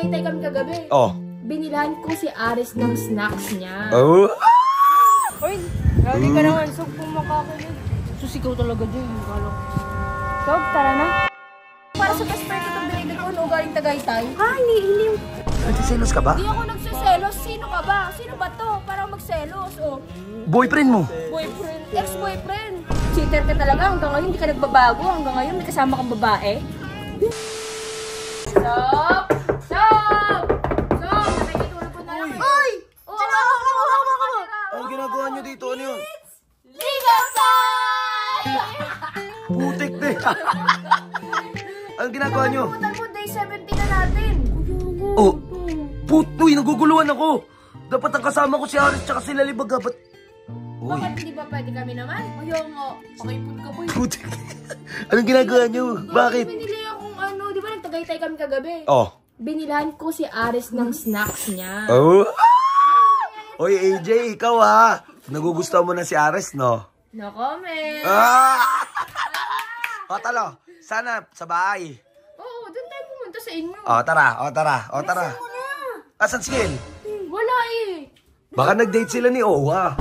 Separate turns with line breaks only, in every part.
Tagaytay kami kagabi.
Oh.
Binilan ko si Aris ng snacks niya.
Oh.
Uy, grabe ka naman. Sob, kung makakilig. Susigaw talaga dyan. Sob, tara na. Para sa best friend ko itong binigay ko, no, galing Tagaytay. Ha, hindi.
Nagsiselos ka ba?
Hindi ako nagsiselos. Sino ka ba? Sino ba to? Para magselos, oh.
Boyfriend mo?
Boyfriend. Ex-boyfriend. Cheater ka talaga. Hanggang ngayon, hindi ka nagbabago. Hanggang ngayon, may kasama kang babae. Sob! Sob! Sob! Nakikitulog ko na lang. Ay!
Anong ginagawa niyo dito? Ano yun?
Legal time!
Putik na. Anong ginagawa niyo?
Putan mo, day 17 na natin.
Oh, putoy, naguguluhan ako. Dapat ang kasama ko si Aris tsaka si Lalibaga.
Bakit hindi ba pwede kami naman? Ayaw nga. Pakipot ka po.
Putik. Anong ginagawa niyo? Bakit?
Binili akong ano, di ba nagtagaytay kami kagabi?
Oh.
Binilan ko si Aris ng snacks niya.
Oh. Oy, AJ, ikaw ha. Nagugustuhan mo na si Aris, no?
No comment.
O, talo. Sana sa bahay.
Oo, doon tayo pumunta sa inyo.
O, tara. Asan si El?
Wala eh.
Baka nag-date sila ni Owa.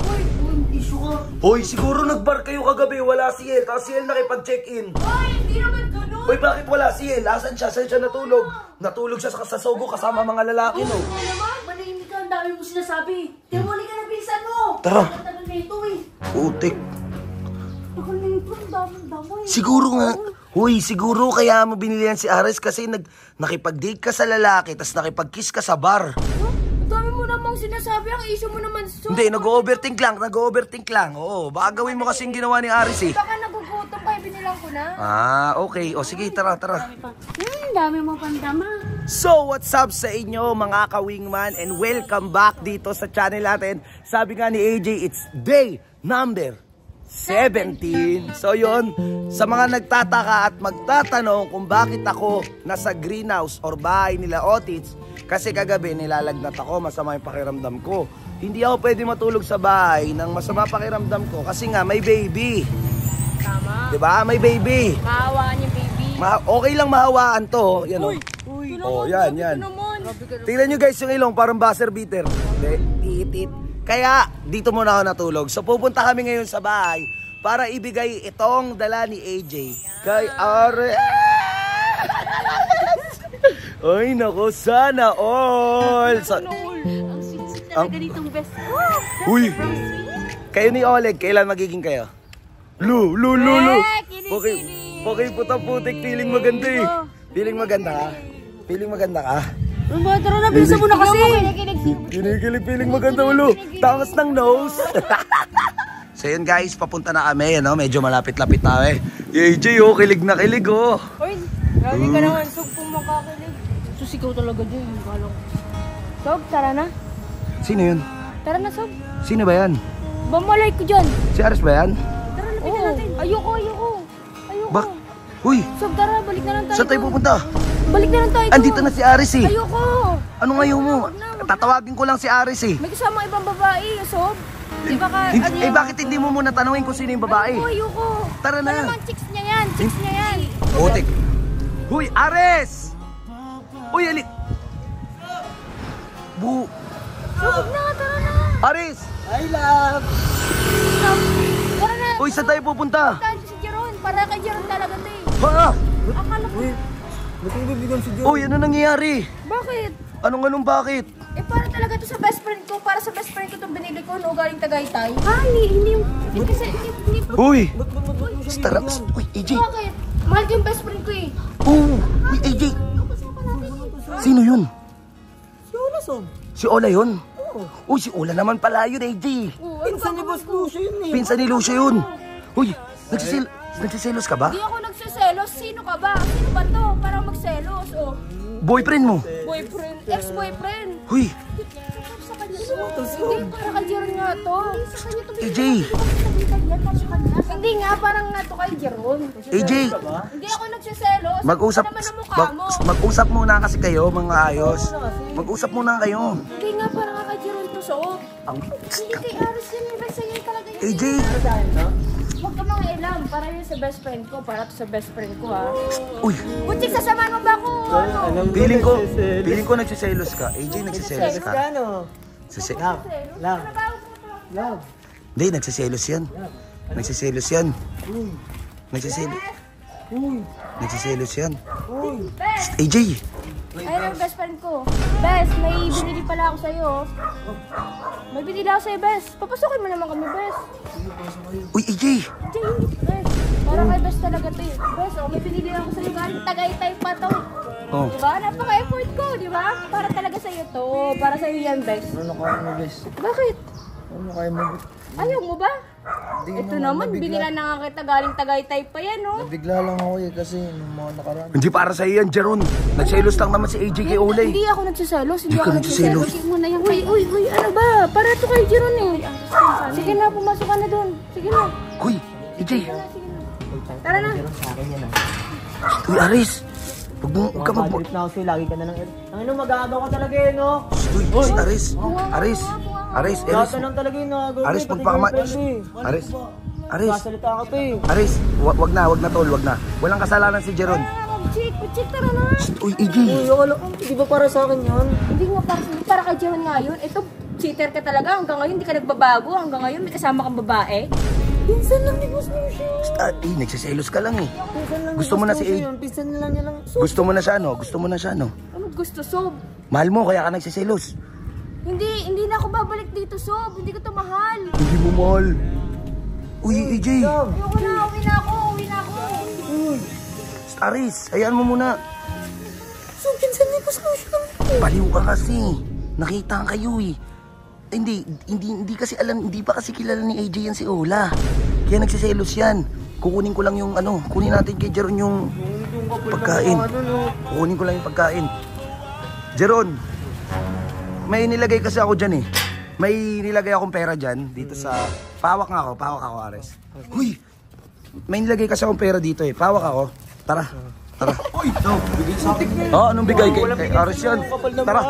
Hoy, siguro nag-bar kayo kagabi. Wala si El. Tapos si El nakipag-check-in.
Ay, hindi naman ganun.
Hoy, bakit wala si El? Asan siya? Saan siya natulog? Natulog siya sa Sogo kasama mga lalaki, no?
Ano naman? Manahimik ka. Ang dami mo sinasabi. Tinguli ka na bilisan mo.
Tara.
Ang tagal nito eh.
Putik.
Tagal nito. Ang dami.
Siguro nga. Hoy, siguro kaya mo binili yan si Aris kasi nakipag-date ka sa lalaki tapos nakipag-kiss ka sa bar.
Ang dami mo namang sinasabi. Ang issue mo naman.
Hindi, nag-overthink lang. Oo, baka gawin mo kasing ginawa ni Aris eh.
Baka nagugutom pa. Binilang ko na.
Okay. O sige, tara.
Dami mo pandama.
So, what's up sa inyo mga ka-wingman and welcome back dito sa channel natin. Sabi nga ni AJ, it's day number 17. So yun, sa mga nagtataka at magtatanong kung bakit ako nasa greenhouse or bahay nila Otits, kasi kagabi nilalagnat ako, masama yung pakiramdam ko. Hindi ako pwede matulog sa bahay nang masama pakiramdam ko kasi nga may baby.
Tama.
Diba? May baby.
Mahawaan yung baby.
Okay lang mahawaan to. Yan o. Oh, yan. Tingnan nyo guys yung ilong, parang buzzer beater. Iit. Kaya, dito muna ako natulog. So, pupunta kami ngayon sa bahay para ibigay itong dala ni AJ kay Ares. Ay, nako, sana all.
Ang sweet talaga ditong best.
Uy, kayo ni Oleg, kailan magiging kayo? Lu. Okay, puta-putik, feeling maganda eh. Feeling maganda ka?
Tara na, bilisan mo na kasi.
Kinikilig, feeling maganda ulo. Tangas ng nose. So yun guys, papunta na kami. No? Medyo malapit-lapit na eh. AJ, kilig na kilig oh.
Uy, grabe ka naman. Sob, kung makakilig. Susigaw talaga dyan. Sob, tara na.
Sino yun?
Tara na, Sob.
Sino ba yan?
Bamalay ko dyan.
Si Aris ba yan?
Tara, lapitan natin. Ayoko.
Uy,
Sob, tara, balik na lang tayo.
saan tayo pupunta?
Balik na lang tayo.
Andito na si Aris eh.
Ayoko.
Anong ayaw mo? Tatawagin ko lang si Aris eh.
May kasama ibang babae, Sob. Di ba ka,
Bakit hindi mo muna tanungin kung sino yung babae?
Ayoko.
Tara na.
Ano naman, chicks niya yan.
Putik. Huy, Aris! Uy, alik.
Sob na, tara na.
Aris!
I love!
Tara na.
Uy, saan tayo pupunta?
Tayo si Jeron. Para kay Jeron talaga to eh.
Ha?
Akala ko.
Natulog si Joe.
Uy, ano nangyayari?
Bakit?
Anong bakit?
Eh, para talaga to sa best friend ko. Para sa best friend ko itong binili ko, no, galing Tagaytay. Hindi. Kasi, hindi.
Uy! Stara, uy, AJ!
Bakit? Mahal ko yung best friend ko eh.
Oh! Uy, AJ! Sino yun?
Si Ola, Sob.
Si Ola yun? Uy, si Ola naman pala yun, AJ!
Pinsan ni Boss Lucio yun eh.
Pinsan ni Lucio yun! Uy, nagsiselos ka ba?
Hindi ako nagsiselos. Sino ka ba? Sino ba to? Parang magselos, oh.
Boyfriend mo?
Boyfriend. Ex-boyfriend.
Huy!
Sa kanya to. Hindi, para kay Jeron nga to. Sa kanya to.
AJ!
Hindi nga, parang nga to kay Jeron.
AJ!
Hindi ako nagsiselos.
Mag-usap,
Ano naman ang mukha mo?
mag-usap muna kasi kayo, mga ayos. Mag-usap muna kayo.
Hindi nga, parang nga kay Jeron to, so. Hindi kay Aris yun. Basta yun talaga yun.
AJ!
Huwag ka mga ilam. Para yun sa best friend ko. Para to sa best friend ko, ha.
Uy!
Butik, sasamahan mo ba ako? Ano?
Alam ko,
Feeling ko nagsiselos ka. AJ, nagsiselos ka.
Ano? Love. Love. Love.
Hindi, nagsiselos yan. Nagsiselos yan.
Uy.
Nagsiselos.
Uy.
Nagsiselos yan.
Uy.
Bes!
AJ!
Ayun ang best friend ko. Bes, may binili pala ako sa'yo. May binili ako sa'yo, Bes. Papasukin mo naman kami, Bes.
Uy, AJ!
Jay, Bes. Parang kay Bes talaga to eh. Bes, oh, may binili ako sa'yo. Galing Tagaytay pa to.
Oh.
Diba? Napaka-effort ko, diba? Para talaga sa'yo to. Para sa'yo yan, Bes.
Ano kaya mo, bes?
Bakit?
Ano kaya mo?
Ayaw mo ba?
Di
Ito naman, binila na nga kita galing Tagaytay pa yan, oh.
Nabigla lang ako eh kasi nung mga nakaraan.
Hindi para sa'yo yan, Jeron. Nagselos lang naman si AJ kay Olay.
Hindi ako nagsiselos. Hindi
Di
ako
ka nagsiselos.
nagsiselos. Uy, ano ba? Para to kay Jeron eh. Sige na, pumasok ka na doon. Sige na.
Uy, AJ.
Sige na. Tara na.
Sa akin yan
Uy, Aris. Huwag ka mag...
Trip na ako sa'yo, lagi ka na lang. Ano, mag-aagaw ka talaga eh, no?
Uy, Aris. Aris. Aris, Aris.
Lahat na lang talaga yung nagawa.
Aris, magpakama... Aris. Aris.
Kasalita ka pa eh.
Aris, wag na tol, wag na. Walang kasalanan si Jeron.
Mag-check, tara na.
Uy, AJ.
Uy, akala ko, di ba para sa akin yan?
Hindi nga para kay Jeron nga yun. Ito, cheater ka talaga. Hanggang ngayon, hindi ka nagbabago. Hanggang ngayon, may kasama kang babae. Pinsan lang ni Boss Lucio.
Nagsiselos ka lang eh.
Pinsan lang
Gusto mo na si AJ.
Pinsan na lang niya lang.
Gusto mo na siya, no? Gusto mo na siya, no?
Ano gusto, Sob?
Mahal mo, kaya ka nagsiselos.
Hindi na ako babalik dito, Sob. Hindi ko to mahal.
Hindi mo mahal. Uy, AJ.
Ayoko na, uwi na ako.
Aris, hayaan mo muna.
So, pinsan ni Boss Lucio.
Baliw ka kasi. Nakita kayo eh. Hindi kasi alam, hindi pa kasi kilala ni AJ yan si Ola. Kaya nagsiselos yan. Kukunin ko lang yung ano, kunin natin kay Jeron yung pagkain. Kukunin ko lang yung pagkain. Jeron, may nilagay kasi ako dyan eh. May nilagay akong pera dyan, dito sa... Pawak ako, Ares. Huy! May nilagay kasi akong pera dito eh. Pawak ako. Tara. Uy! No, bigay sa akin. Oh, anong bigay kay Ares yan? Tara.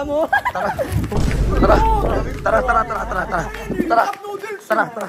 Tara.